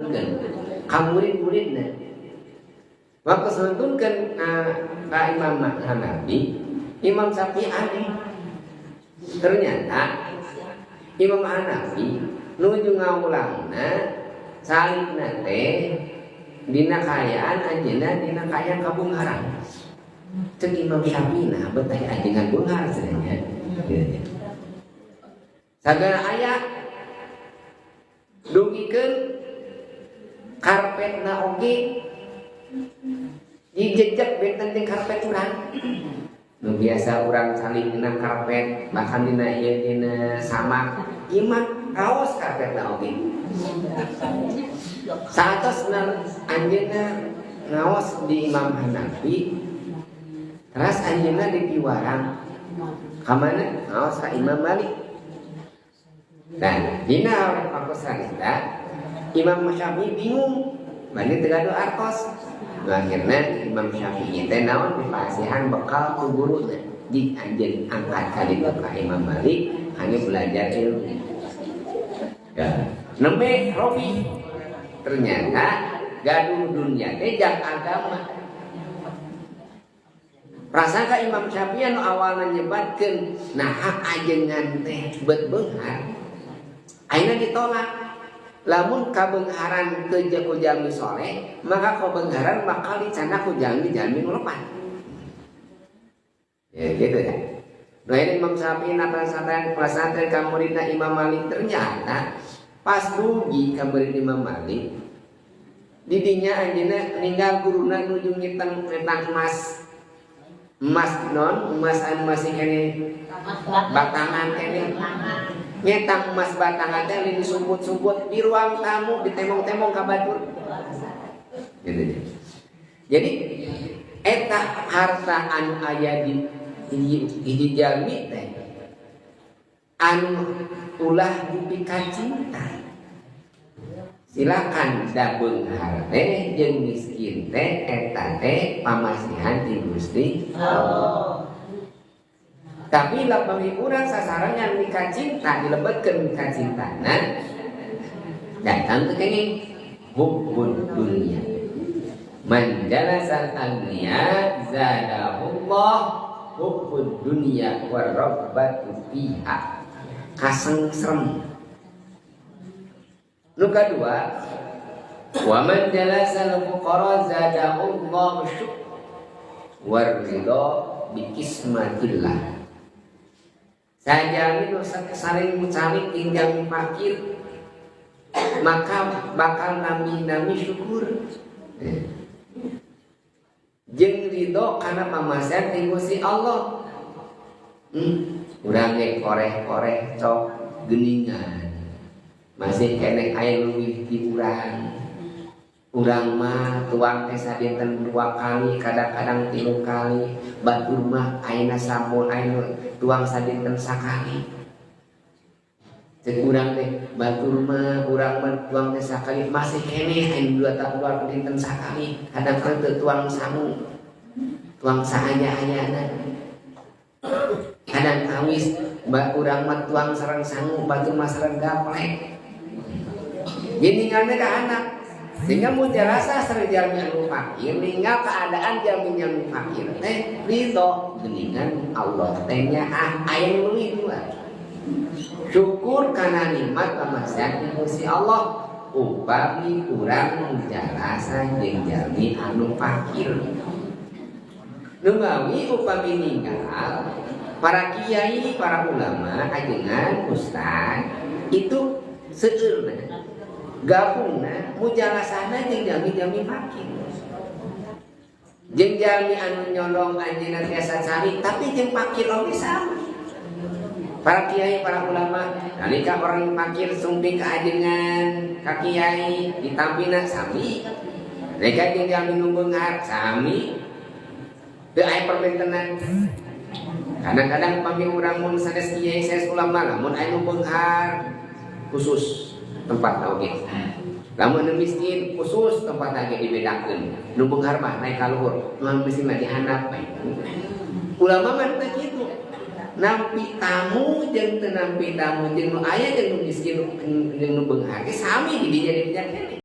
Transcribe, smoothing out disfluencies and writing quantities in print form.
nuturkeun ka murid-muridna. Waktu nuturkeun ka Imam Hanafi, Imam Syafi'i aneh. Ternyata Imam Hanafi nuju ngaulangna salibna teh dina kayaan anjeunna dina kayaan kabungharan. Cek Imam Syafi'i nah betah ajengan bunghar sebenarnya. Sagala aya dugikeun karpetna oge dijejeg benten teh karpet urang. Nu biasa urang salib dina karpet, bahkan dina ieu dina samak, ieu mah kaos karpetna oge. Saatosna anjeunna ngaos di Imam Hanafi, terus anjeunna dipiwarang ka mana? Ngaos ka Imam Malik. Dan dina oleh pakusarita Imam Syafi'i bingung, bani teu gaduh artos. Akhirnya Imam Syafi'i teh naon dipasihan bekal ku guruna di anjeun angkat kali ka Imam Malik hanya belajar ilmu. Ya, nembe Robi ternyata gaduh dunia teh jang agama. Prasangka Imam Syafi'i anu awalna nyebatkeun nah hak ajengan teh beut beunghar ayeuna ditolak. Lamun kabengharan teu ku jalmi soleh, maka kabengharan bakal dicana ku jalmi-jalmi nu lepat. Ya gitu ya. Nah ini Imam Syafi'i natasan pesantren ka muridna Imam Malik ternyata pas dugi ka murid Imam Malik. Didinya anjeunna ninggal guruna nuju ngiteng emas. Emas non, emas anu masih kene batangan kene. Nyetang emas batangan teh lini sumput-sumput di ruang tamu ditemong-temong ka batur. Gitu. Jadi eta harta anu aya di hiji jalmi teh anu ulah dipika cinta. Silakan da beunghar teh jeung miskin teh eta teh pamasihan ti Gusti Allah. Tapi lapang urang sasaran yang nikah cinta dilebetkeun nikah cintana datang teu kenging hubbud dunya. Man jalasal agniya zadahullah hubbud dunya wa rabbatu fiha. Kasengsrem. Nu kadua wa man jalasal fuqara zadahullah syuk war ridha bi kismatillah. Saja itu saling mencari tinggal fakir, maka bakal nami syukur. Jeung ridho karena pamasehan ti Gusti Allah. Urang ge koreh-koreh cok geuningan. Masih kene aya leuwih ti urang. Urang mah tuang teh sadinten 2 kali, kadang-kadang 3 kali. Batur mah ayeuna sampun ayeuna tuang sadinten sakali. Cek urang teh batur mah urang mah tuang teh sakali masih kene ayeuna 2 tahun dinten sakali. Kadang-kadang teu tuang sangu. Tuang saaya-ayana. Kadang awis urang mah tuang sareng sangu, batur mah sareng gaplek. Jadi ninggalna ka anak. Sehingga mujarasa sering jalmi anu fakir, ninggal keadaan jalmi anu fakir teh ridho geuningan Allah teh nya aya nu leuwih dua. Syukur kana nikmat pamasehan Gusti Allah upami urang mujarasa jeung jalmi anu fakir. Numawi upami ninggal para kiai, para ulama, ajengan, ustaz itu seueurna gabungna mujalasahna jeung jalmi-jalmi fakir. Jeung jalmi anu nyolong anjeunna tiasa cari tapi jeung fakir oge sama. Para kiai, para ulama, nalika orang fakir sumping ka ajengan, ka kiai ditampina sami. Nalika jeung jalmi nu beunghar sami. Teu aya perbentenan. Kadang-kadang pami urang mun sanes kiai, sanes ulama, lamun aya nu beunghar khusus tempat oge. Lamun nu miskin khusus tempat lagi dibedakeun. Nu beunghar mah naik ka luhur, nu miskin mah dihandap bae. Ulama mah teh kitu. Nampi tamu jeung teu nampi tamu jeung nu aya jeung nu miskin jeung nu beunghar ge sami di dinya